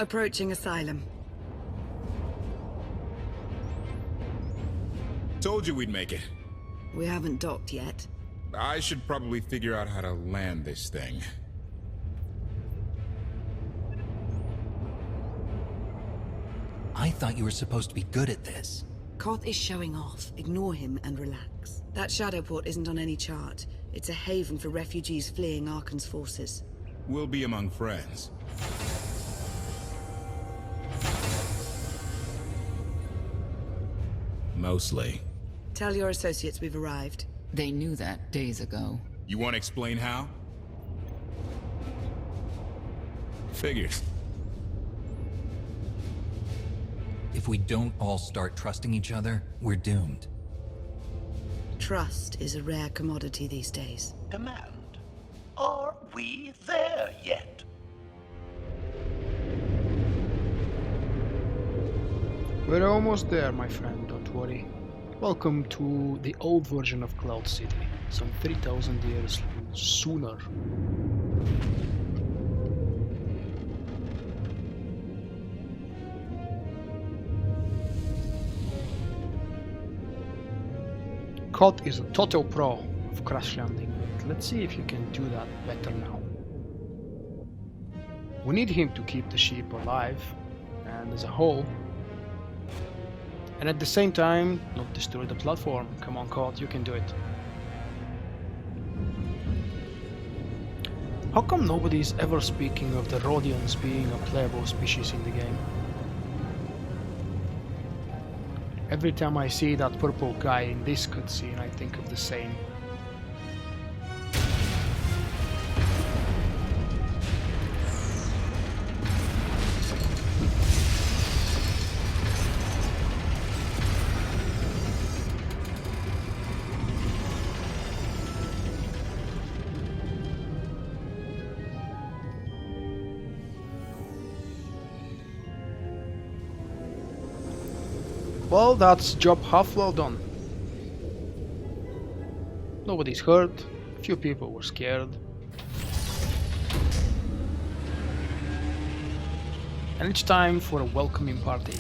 Approaching Asylum. Told you we'd make it. We haven't docked yet. I should probably figure out how to land this thing. I thought you were supposed to be good at this. Koth is showing off. Ignore him and relax. That shadow port isn't on any chart. It's a haven for refugees fleeing Arkan's forces. We'll be among friends. Mostly. Tell your associates we've arrived. They knew that days ago. You want to explain how? Figures. If we don't all start trusting each other, we're doomed. Trust is a rare commodity these days. Command. Are we there yet? We're almost there, my friend, don't worry. Welcome to the old version of Cloud City, some 3,000 years sooner. Koth is a total pro of crash landing, but let's see if you can do that better now. We need him to keep the ship alive, and as a whole, and at the same time, not destroy the platform. Come on, Koth, you can do it. How come nobody's ever speaking of the Rhodians being a playable species in the game? Every time I see that purple guy in this cutscene, I think of the same. Well, that's job half well done. Nobody's hurt, a few people were scared. And it's time for a welcoming party.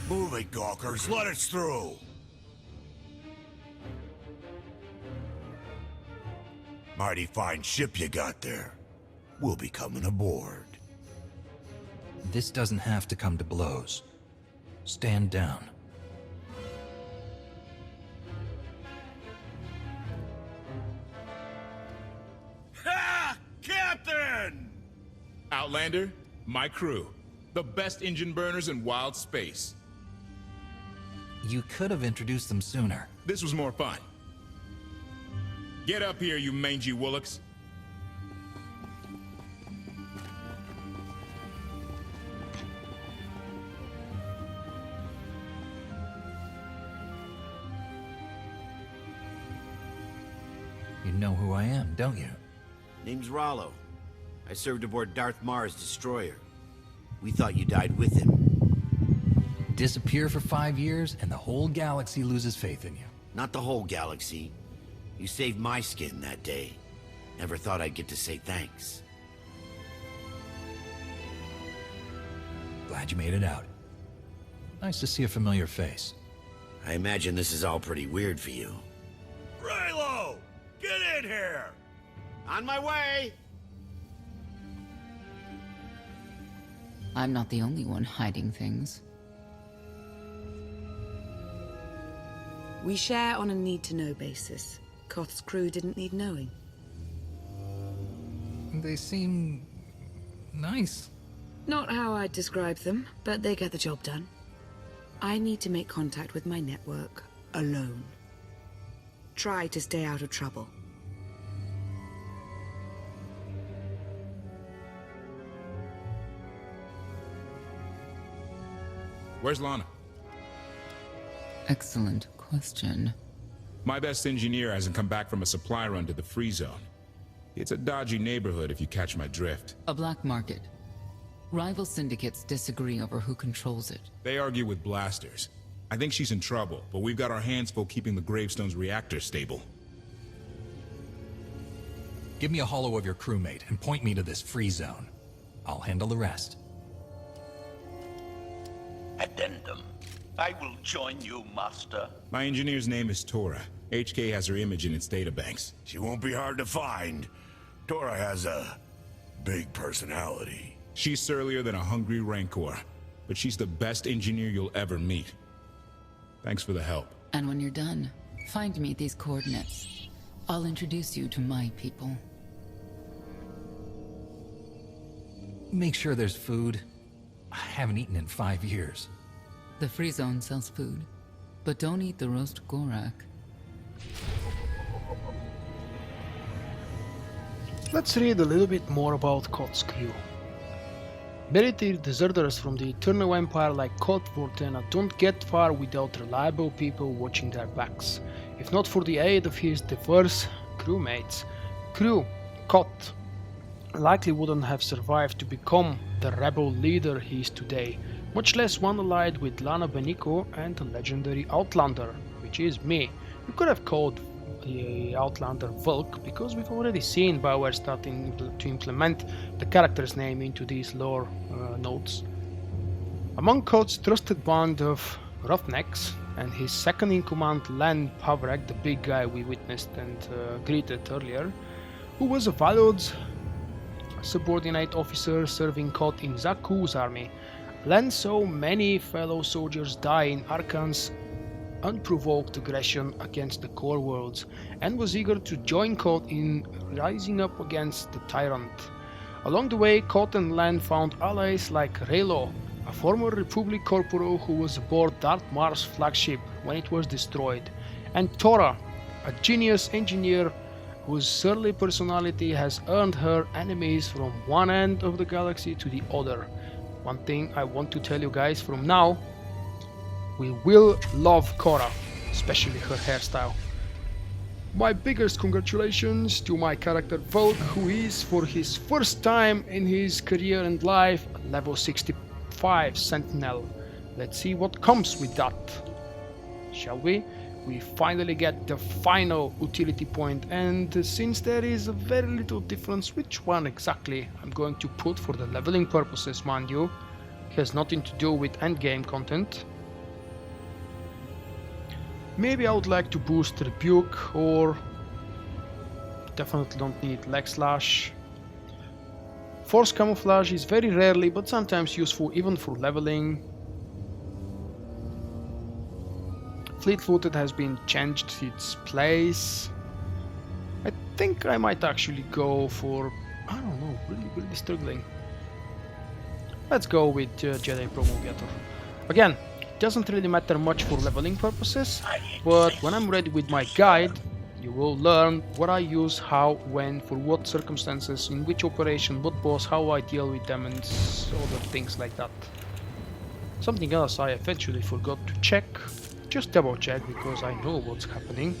Move it, gawkers. Let us through. Mighty fine ship you got there. We'll be coming aboard. This doesn't have to come to blows. Stand down. Ha! Captain! Outlander, my crew. The best engine burners in wild space. You could have introduced them sooner. This was more fun. Get up here, you mangy WULKKs. You know who I am, don't you? Name's Rollo. I served aboard Darth Marr's destroyer. We thought you died with him. Disappear for 5 years, and the whole galaxy loses faith in you. Not the whole galaxy. You saved my skin that day. Never thought I'd get to say thanks. Glad you made it out. Nice to see a familiar face. I imagine this is all pretty weird for you. Raylo! Get in here! On my way! I'm not the only one hiding things. We share on a need-to-know basis. Koth's crew didn't need knowing. They seem... nice. Not how I'd describe them, but they get the job done. I need to make contact with my network, alone. Try to stay out of trouble. Where's Lana? Excellent question. My best engineer hasn't come back from a supply run to the free zone. It's a dodgy neighborhood if you catch my drift. A black market. Rival syndicates disagree over who controls it. They argue with blasters. I think she's in trouble, but we've got our hands full keeping the Gravestone's reactor stable. Give me a holo of your crewmate and point me to this free zone. I'll handle the rest. Addendum. I will join you, Master. My engineer's name is Tora. HK has her image in its databanks. She won't be hard to find. Tora has a big personality. She's surlier than a hungry rancor, but she's the best engineer you'll ever meet. Thanks for the help. And when you're done, find me these coordinates. I'll introduce you to my people. Make sure there's food. I haven't eaten in 5 years. The free zone sells food, but don't eat the roast gorak. Let's read a little bit more about Kot's crew. Merited deserters from the Eternal Empire like Kot Vortena don't get far without reliable people watching their backs. If not for the aid of his diverse crewmates, Kot likely wouldn't have survived to become the rebel leader he is today, much less one allied with Lana Beniko and the legendary Outlander, which is me. We could have called the Outlander VULKK, because we've already seen BioWare starting to implement the character's name into these lore notes. Among Kot's trusted band of roughnecks, and his second-in-command Len Pavrek, the big guy we witnessed and greeted earlier, who was a valued subordinate officer serving Kot in Zaku's army. Len saw many fellow soldiers die in Arkan's unprovoked aggression against the core worlds, and was eager to join Kot in rising up against the tyrant. Along the way, Kot and Len found allies like Raylo, a former Republic corporal who was aboard Darth Mar's flagship when it was destroyed, and Tora, a genius engineer whose surly personality has earned her enemies from one end of the galaxy to the other. One thing I want to tell you guys from now: we will love Cora, especially her hairstyle. My biggest congratulations to my character VULKK, who is, for his first time in his career and life, a level 65 Sentinel. Let's see what comes with that. Shall we? We finally get the final utility point, and since there is a very little difference which one exactly I'm going to put for the leveling purposes, mind you, it has nothing to do with endgame content. Maybe I would like to boost Rebuke, or definitely don't need Leg Slash. Force Camouflage is very rarely but sometimes useful even for leveling. Fleet-footed has been changed its place. I think I might actually go for, I don't know, really struggling. Let's go with Jedi Promulgator. Again, it doesn't really matter much for leveling purposes, but when I'm ready with my guide, you will learn what I use, how, when, for what circumstances, in which operation, what boss, how I deal with them, and other things like that. Something else I eventually forgot to check. Just double check because I know what's happening.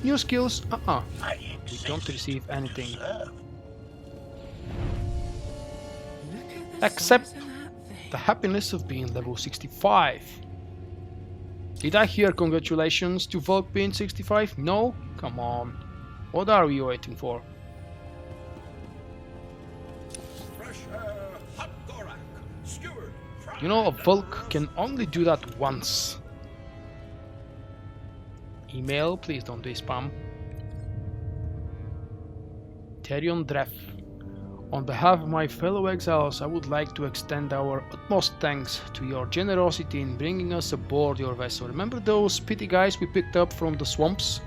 New skills? We don't receive anything. Except the happiness of being level 65. Did I hear congratulations to VULKK being 65? No? Come on. What are we waiting for? You know, a VULKK can only do that once. Email, please don't do spam. Terion Dref. On behalf of my fellow exiles, I would like to extend our utmost thanks to your generosity in bringing us aboard your vessel. Remember those pity guys we picked up from the swamps?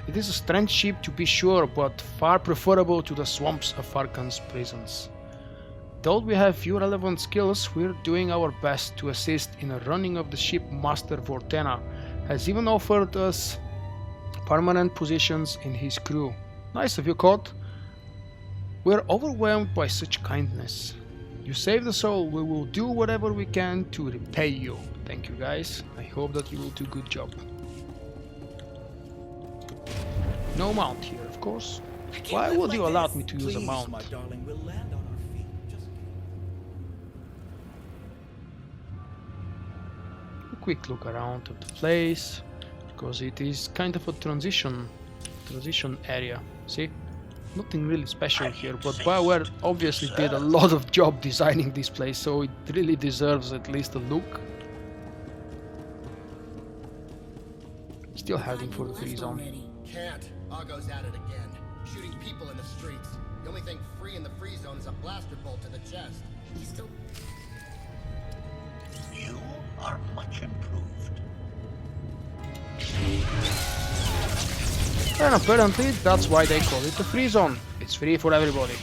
It is a strange ship to be sure, but far preferable to the swamps of Arkan's prisons. Though we have few relevant skills, we're doing our best to assist in the running of the ship. Master Vortena has even offered us permanent positions in his crew. Nice of you, Kot. We're overwhelmed by such kindness. You saved us all. We will do whatever we can to repay you. Thank you, guys. I hope that you will do a good job. No mount here, of course. Why would you allow me to use a mount? quick look around of the place, because it is kind of a transition area. See, nothing really special here, but BioWare obviously did a lot of job designing this place, so it really deserves at least a look. Still heading for the free zone. Can't. Argo's at it again, shooting people in the streets. The only thing free in the free zone is a blaster bolt to the chest. He's still... You are much improved. And apparently that's why they call it the free zone. It's free for everybody.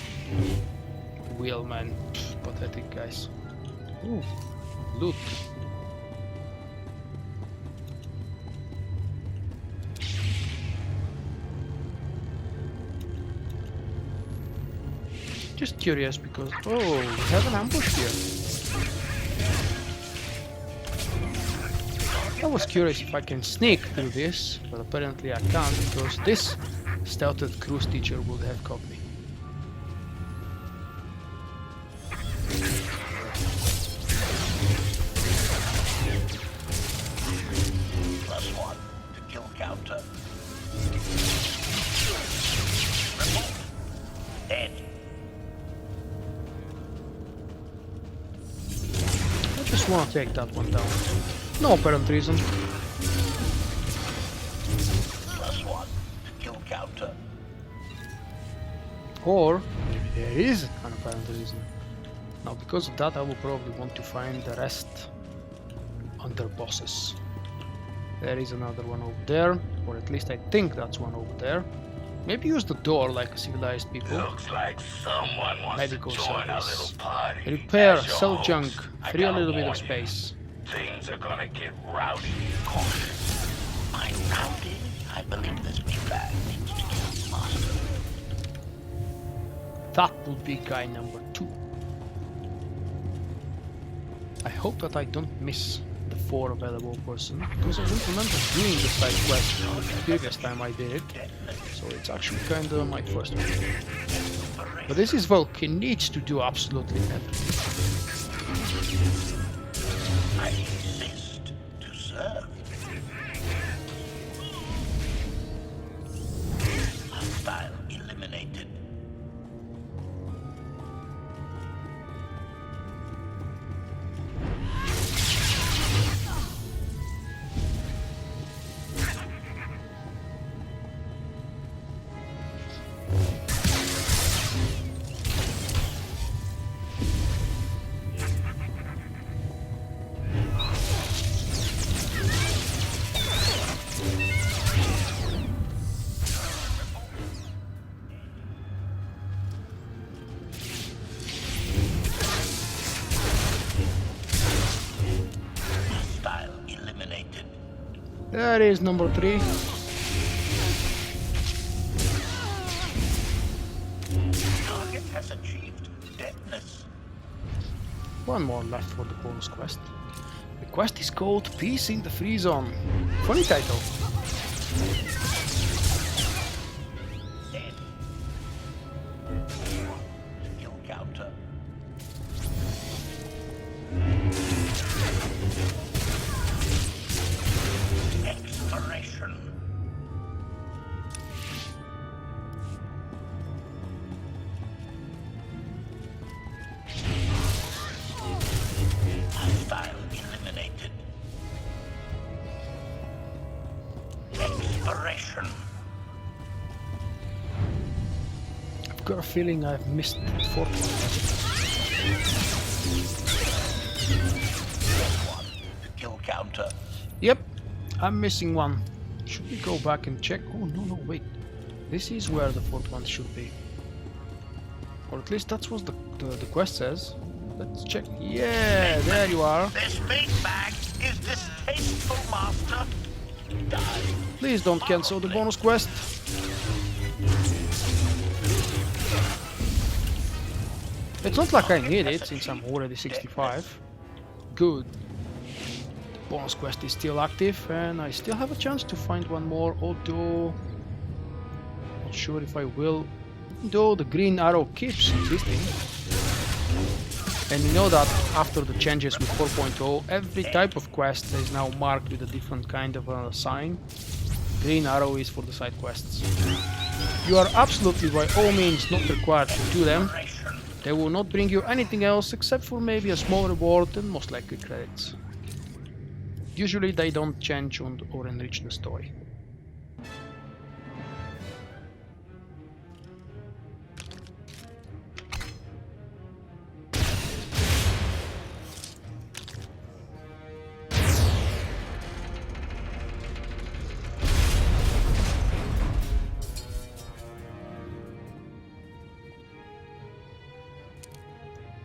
Wheelman. Pathetic guys. Ooh, loot. Just curious because... oh, we have an ambush here. I was curious if I can sneak through this, but apparently I can't because this stealthed cruise teacher would have caught me. +1 to kill counter. Dead. I just want to take that one down. No apparent reason. +1 to kill counter. Or maybe there is an apparent reason. Now because of that I will probably want to find the rest under bosses. There is another one over there, or at least I think that's one over there. Maybe use the door like civilized people. Looks like someone wants Medical to join our service. little party. Repair, As your sell host, junk, I free a gotta little bit of warn you, space. Things are gonna get rowdy. Caution. By rowdy, I believe this bad needs to kill master. That would be guy number 2. I hope that I don't miss the 4 available person, because I don't remember doing the side quest the previous time I did it, so it's actually kinda my first one. But this is VULKK, he needs to do absolutely everything. I exist to serve. Hostile eliminated. There is number 3. Target has achieved deadness. One more left for the bonus quest. The quest is called Peace in the Free Zone. Funny title. Dead. Kill counter. Exploration. Hostile eliminated. Exploration. I've got a feeling I've missed the 4th One to kill counter. one. Yep, I'm missing one. Should we go back and check? Oh, no, wait. This is where the 4th one should be. Or at least that's what the quest says. Let's check. Yeah, there you are. This big bag is distasteful, master. Die. Please don't cancel the bonus quest. It's not like I need it, since I'm already 65. Good. The bonus quest is still active, and I still have a chance to find one more, although... not sure if I will. Though the green arrow keeps existing. And you know that after the changes with 4.0, every type of quest is now marked with a different kind of a sign. Green arrow is for the side quests. You are absolutely by all means not required to do them. They will not bring you anything else except for maybe a small reward and most likely credits. Usually they don't change or enrich the story.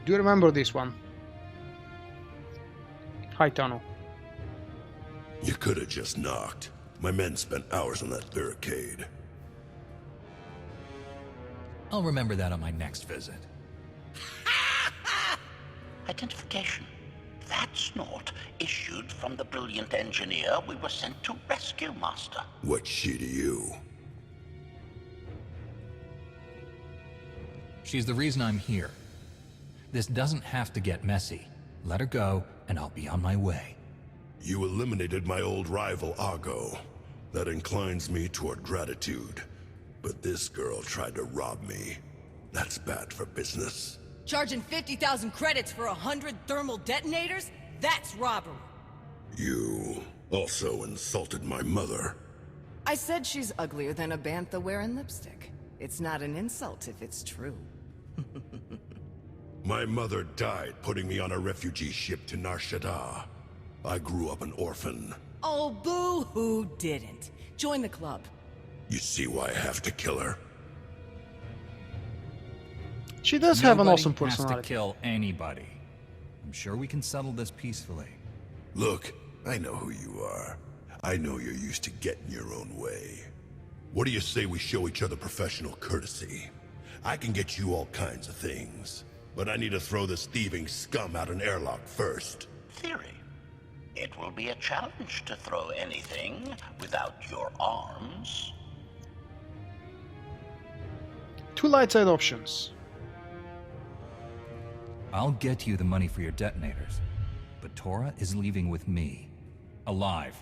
Do you remember this one? Hi, Tano. You could have just knocked. My men spent hours on that barricade. I'll remember that on my next visit. Identification. That's not issued from the brilliant engineer we were sent to rescue, Master. What's she to you? She's the reason I'm here. This doesn't have to get messy. Let her go, and I'll be on my way. You eliminated my old rival, Argo. That inclines me toward gratitude. But this girl tried to rob me. That's bad for business. Charging 50,000 credits for 100 thermal detonators? That's robbery. You also insulted my mother. I said she's uglier than a bantha wearing lipstick. It's not an insult if it's true. My mother died putting me on a refugee ship to Nar Shaddaa. I grew up an orphan. Oh, boo-hoo didn't. Join the club. You see why I have to kill her? She does have an awesome Nobody has personality. to kill anybody. I'm sure we can settle this peacefully. Look, I know who you are. I know you're used to getting your own way. What do you say we show each other professional courtesy? I can get you all kinds of things, but I need to throw this thieving scum out an airlock first. Theory. It will be a challenge to throw anything without your arms. Two light side options. I'll get you the money for your detonators, but Tora is leaving with me. Alive.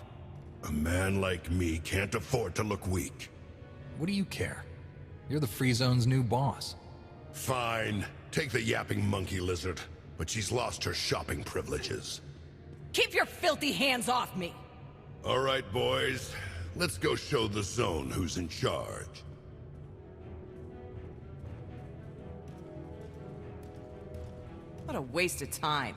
A man like me can't afford to look weak. What do you care? You're the Free Zone's new boss. Fine. Take the yapping monkey lizard, but she's lost her shopping privileges. Keep your filthy hands off me! All right, boys. Let's go show the zone who's in charge. What a waste of time.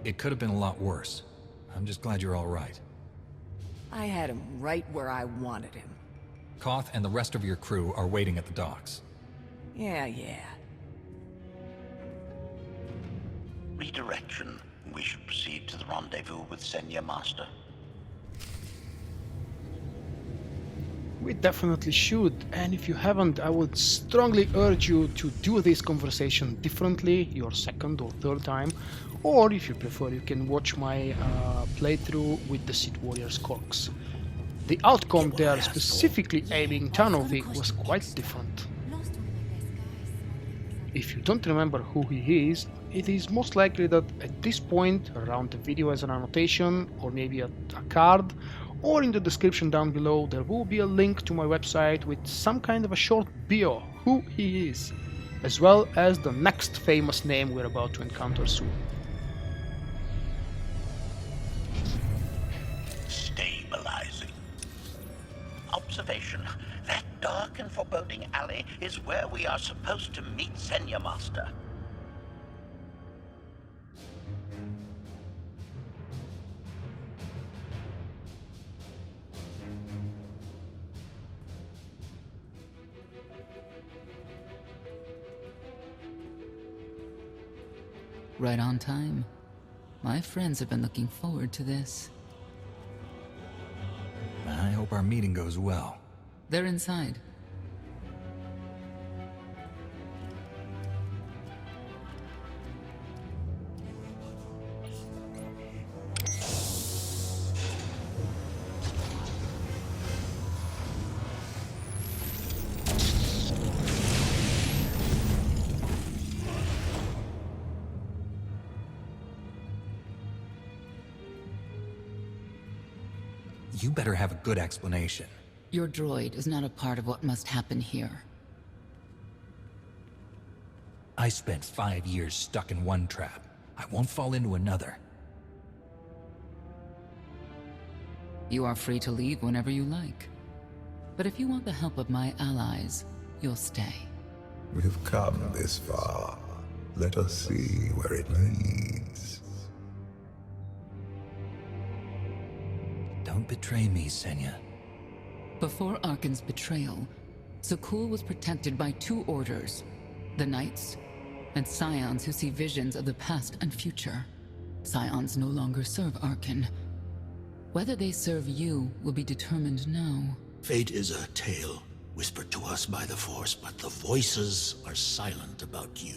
It could have been a lot worse. I'm just glad you're all right. I had him right where I wanted him. Koth and the rest of your crew are waiting at the docks. Yeah. Redirection. We should proceed to the rendezvous with Senya Master. We definitely should, and if you haven't, I would strongly urge you to do this conversation differently, your second or third time, or if you prefer, you can watch my playthrough with the Sith Warriors Corks. The outcome there, specifically aiming Tanovic, was quite different. If you don't remember who he is, it is most likely that at this point, around the video as an annotation, or maybe a card, or in the description down below, there will be a link to my website with some kind of a short bio, who he is, as well as the next famous name we're about to encounter soon. Stabilizing. Observation. That dark and foreboding alley is where we are supposed to meet Senya Master. Right on time. My friends have been looking forward to this. I hope our meeting goes well. They're inside. You better have a good explanation. Your droid is not a part of what must happen here. I spent 5 years stuck in one trap. I won't fall into another. You are free to leave whenever you like. But if you want the help of my allies, you'll stay. We've come this far. Let us see where it leads. Don't betray me, Senya. Before Arkan's betrayal, Zakul was protected by 2 orders. The Knights, and Scions who see visions of the past and future. Scions no longer serve Arkan. Whether they serve you will be determined now. Fate is a tale whispered to us by the Force, but the voices are silent about you.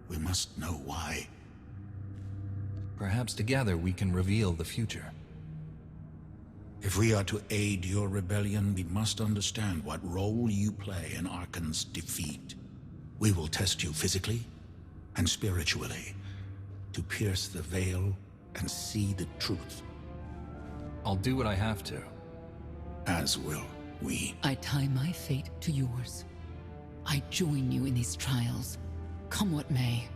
We must know why. Perhaps together we can reveal the future. If we are to aid your rebellion, we must understand what role you play in Arkan's defeat. We will test you physically and spiritually to pierce the veil and see the truth. I'll do what I have to. As will we. I tie my fate to yours. I join you in these trials, come what may.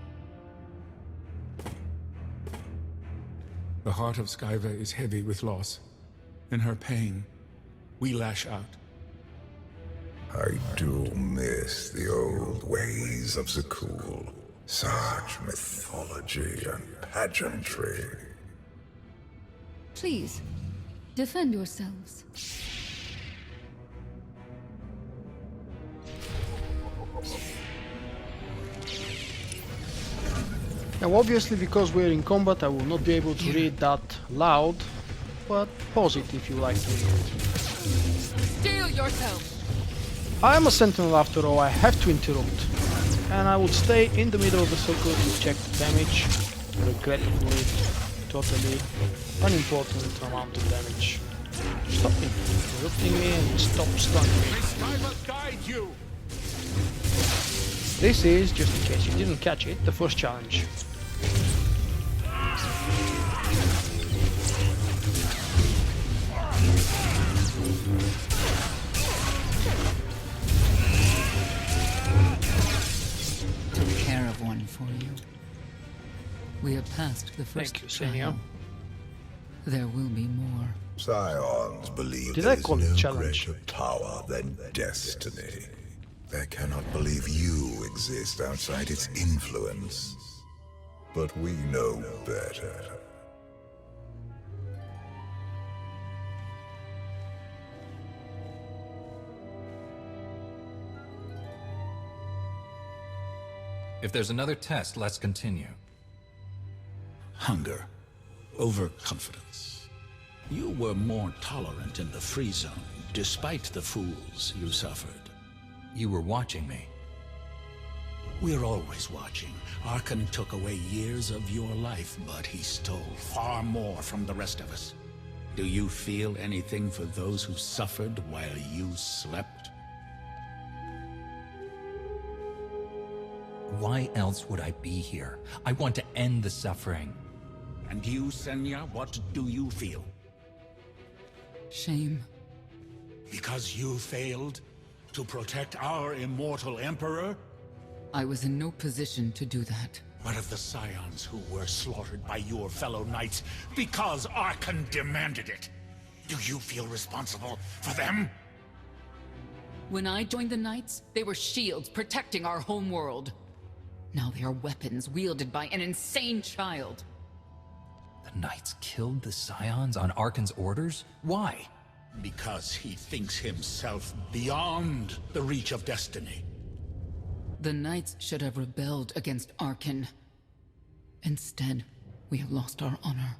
The heart of Skyva is heavy with loss. In her pain, we lash out. I do miss the old ways of Zakul. Such mythology and pageantry. Please, defend yourselves. Now obviously, because we're in combat, I will not be able to read that loud, but pause it if you like to read it. Steel yourself! I am a sentinel after all, I have to interrupt. And I would stay in the middle of the circle to check the damage. Regretfully, totally unimportant amount of damage. Stop interrupting me and stop stunning me. This is, just in case you didn't catch it, the first challenge. Took care of one for you. We have passed the first trial. There will be more. Scions believe Did there I is call it no challenge? greater power than destiny. They cannot believe you exist outside its influence. But we know better. If there's another test, let's continue. Hunger. Overconfidence. You were more tolerant in the free zone, despite the fools you suffered. You were watching me. We're always watching. Arkan took away years of your life, but he stole far more from the rest of us. Do you feel anything for those who suffered while you slept? Why else would I be here? I want to end the suffering. And you, Senya, what do you feel? Shame. Because you failed to protect our immortal Emperor? I was in no position to do that. What of the scions who were slaughtered by your fellow knights because Arkan demanded it? Do you feel responsible for them? When I joined the Knights, they were shields protecting our homeworld. Now they are weapons wielded by an insane child. The Knights killed the Scions on Arkan's orders? Why? Because he thinks himself beyond the reach of destiny. The Knights should have rebelled against Arkan. Instead, we have lost our honor.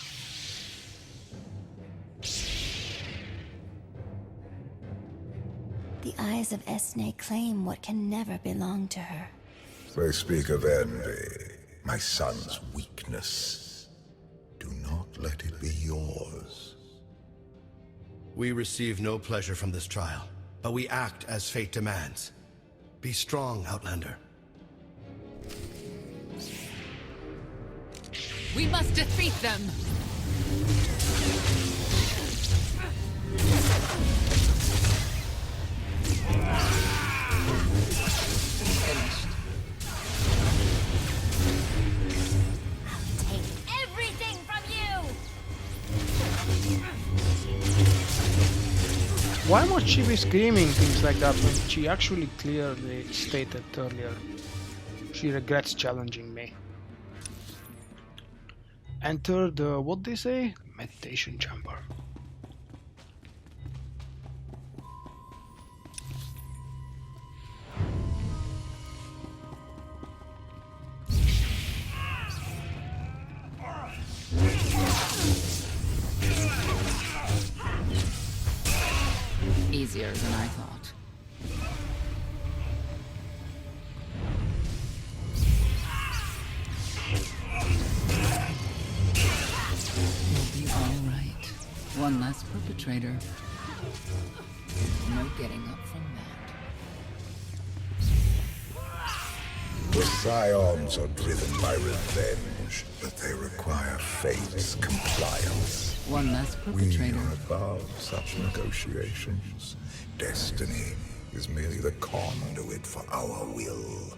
The eyes of Esne claim what can never belong to her. They speak of envy, my son's weakness. Do not let it be yours. We receive no pleasure from this trial, but we act as fate demands. Be strong, Outlander. We must defeat them! Why must she be screaming things like that when she actually clearly stated earlier she regrets challenging me? Enter the, what they say? Meditation chamber. Easier than I thought. You'll be all right. One less perpetrator. No getting up from that. The scions are driven by revenge, but they require fate's compliance. One less perpetrator. We are above such negotiations. Destiny is merely the conduit for our will.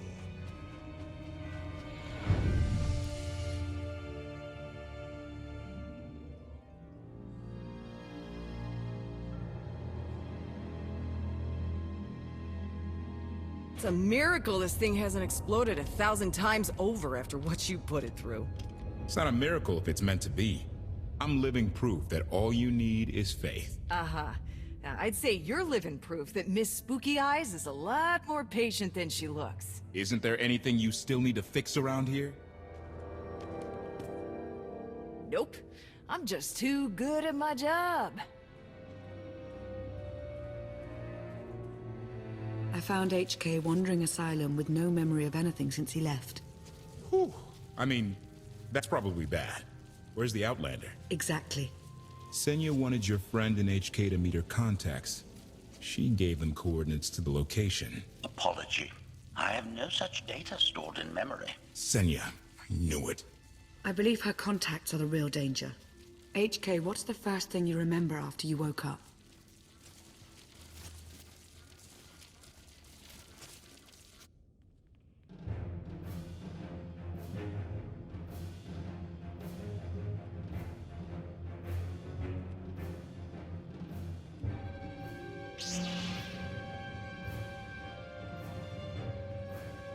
It's a miracle this thing hasn't exploded 1,000 times over after what you put it through. It's not a miracle if it's meant to be. I'm living proof that all you need is faith. Uh-huh. Now, I'd say you're living proof that Miss Spooky Eyes is a lot more patient than she looks. Isn't there anything you still need to fix around here? Nope. I'm just too good at my job. I found HK wandering Asylum with no memory of anything since he left. Whew. I mean, that's probably bad. Where's the Outlander? Exactly. Senya wanted your friend in HK to meet her contacts. She gave them coordinates to the location. Apology. I have no such data stored in memory. Senya, I knew it. I believe her contacts are the real danger. HK, what's the first thing you remember after you woke up?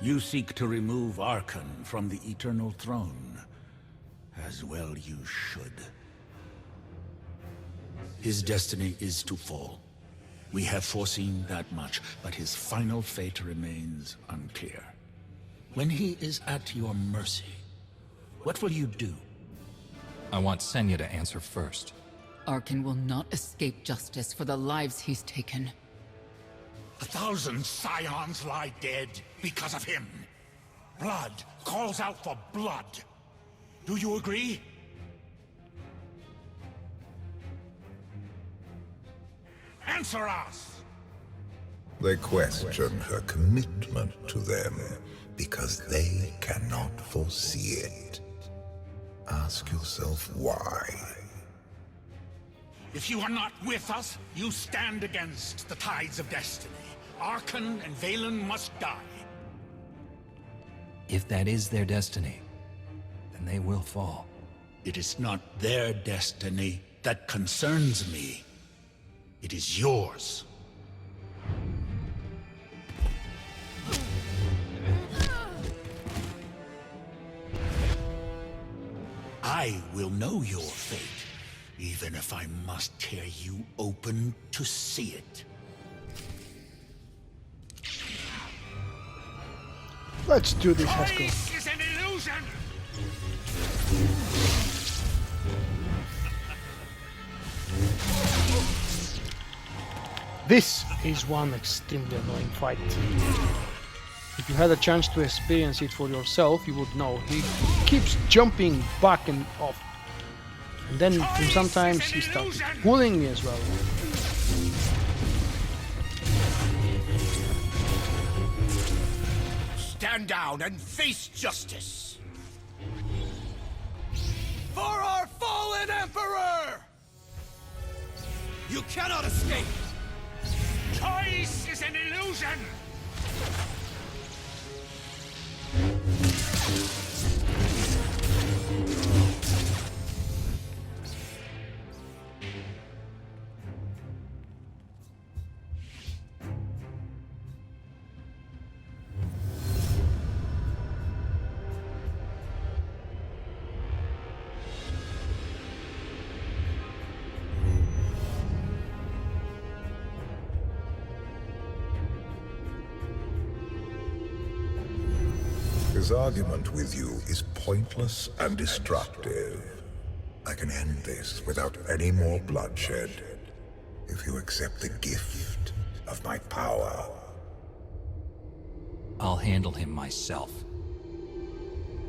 You seek to remove Arkan from the Eternal Throne. As well you should. His destiny is to fall. We have foreseen that much, but his final fate remains unclear. When he is at your mercy, what will you do? I want Senya to answer first. Arkan will not escape justice for the lives he's taken. 1,000 scions lie dead because of him. Blood calls out for blood. Do you agree? Answer us! They question her commitment to them because they cannot foresee it. Ask yourself why. If you are not with us, you stand against the tides of destiny. Arkan and Valen must die. If that is their destiny, then they will fall. It is not their destiny that concerns me. It is yours. I will know your fate, even if I must tear you open to see it. Let's do this, Haskell. Choice is an illusion! This is one extremely annoying fight. If you had a chance to experience it for yourself, you would know. He keeps jumping back and off. And then sometimes he started pulling me as well. Stand down and face justice! For our fallen Emperor! You cannot escape! Choice is an illusion! This argument with you is pointless and destructive. I can end this without any more bloodshed, if you accept the gift of my power. I'll handle him myself.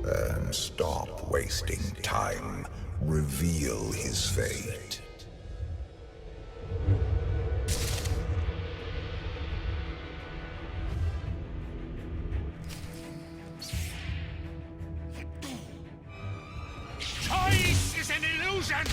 Then stop wasting time. Reveal his fate. Choice is an illusion!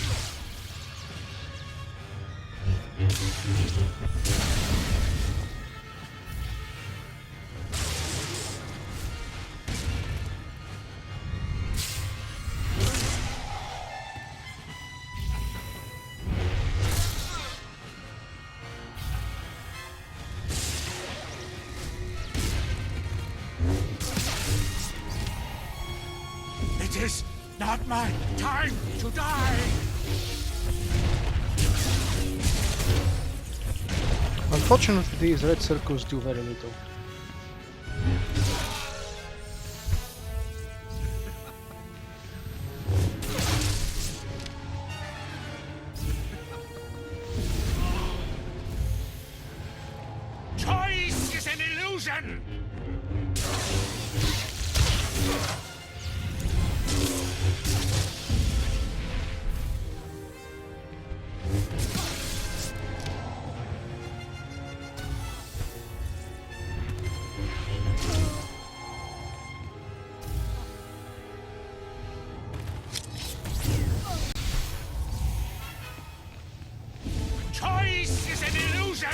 It is not my time to die! Unfortunately, these red circles do very little. Choice is an illusion! Choice is an illusion!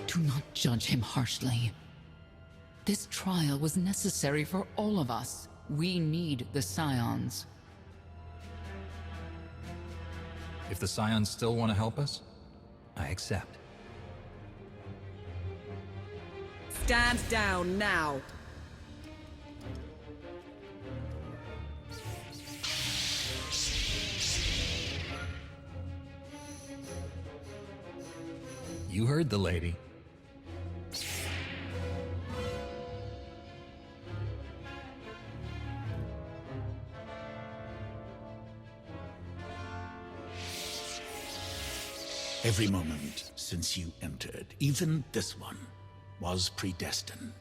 Do not judge him harshly. This trial was necessary for all of us. We need the scions. If the scions still want to help us, I accept. Stand down now. You heard the lady. Every moment since you entered, even this one, was predestined.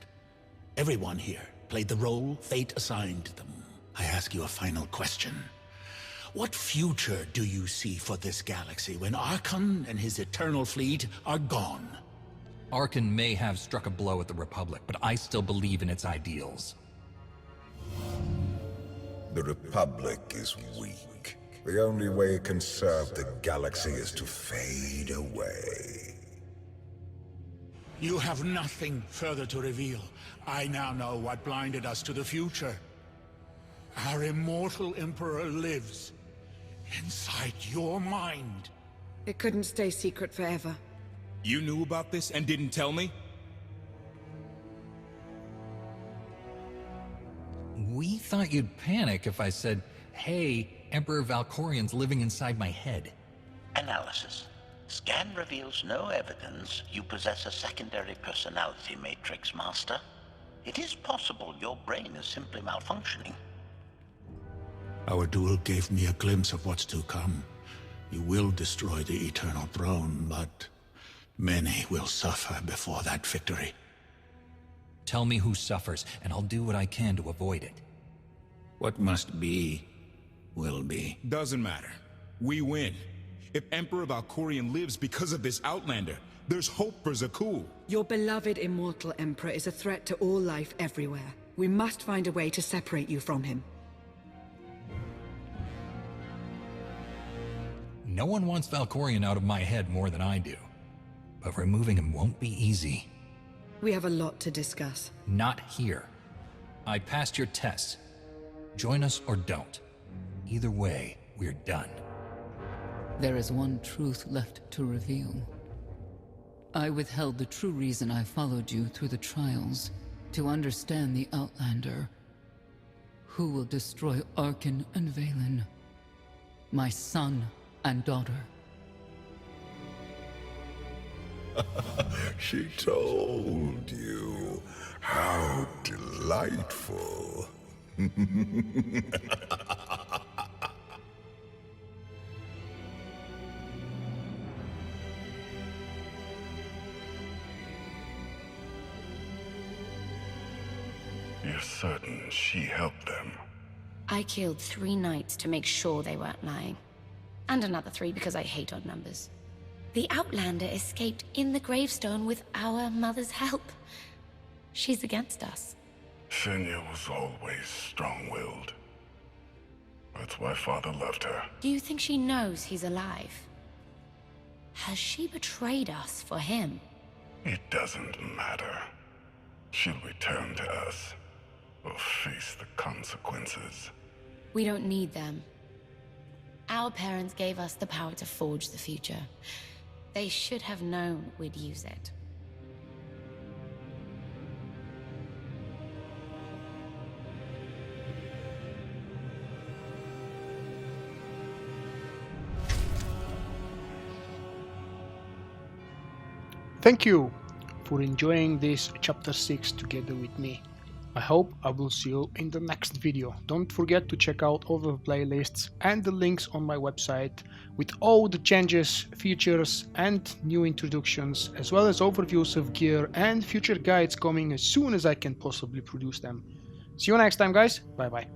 Everyone here played the role fate assigned them. I ask you a final question. What future do you see for this galaxy when Archon and his eternal fleet are gone? Archon may have struck a blow at the Republic, but I still believe in its ideals. The Republic is weak. The only way it can serve the galaxy is to fade away. You have nothing further to reveal. I now know what blinded us to the future. Our immortal Emperor lives inside your mind. It couldn't stay secret forever. You knew about this and didn't tell me? We thought you'd panic if I said, hey, Emperor Valkorian's living inside my head. Analysis. Scan reveals no evidence you possess a secondary personality matrix, Master. It is possible your brain is simply malfunctioning. Our duel gave me a glimpse of what's to come. You will destroy the Eternal Throne, but many will suffer before that victory. Tell me who suffers, and I'll do what I can to avoid it. What must be, will be. Doesn't matter. We win. If Emperor Valkorian lives because of this Outlander, there's hope for Zakul. Your beloved immortal Emperor is a threat to all life everywhere. We must find a way to separate you from him. No one wants Valkorian out of my head more than I do. But removing him won't be easy. We have a lot to discuss. Not here. I passed your tests. Join us or don't. Either way, we're done. There is one truth left to reveal. I withheld the true reason I followed you through the trials, to understand the Outlander, who will destroy Arkin and Valen, my son and daughter. She told you. How delightful. You're certain she helped them? I killed 3 knights to make sure they weren't lying. And another 3 because I hate odd numbers. The Outlander escaped in the gravestone with our mother's help. She's against us. Senya was always strong-willed. That's why Father loved her. Do you think she knows he's alive? Has she betrayed us for him? It doesn't matter. She'll return to us. We'll face the consequences. We don't need them. Our parents gave us the power to forge the future. They should have known we'd use it. Thank you for enjoying this chapter 6 together with me. I hope I will see you in the next video. Don't forget to check out all the playlists and the links on my website with all the changes, features and new introductions, as well as overviews of gear and future guides coming as soon as I can possibly produce them. See you next time, guys. Bye bye.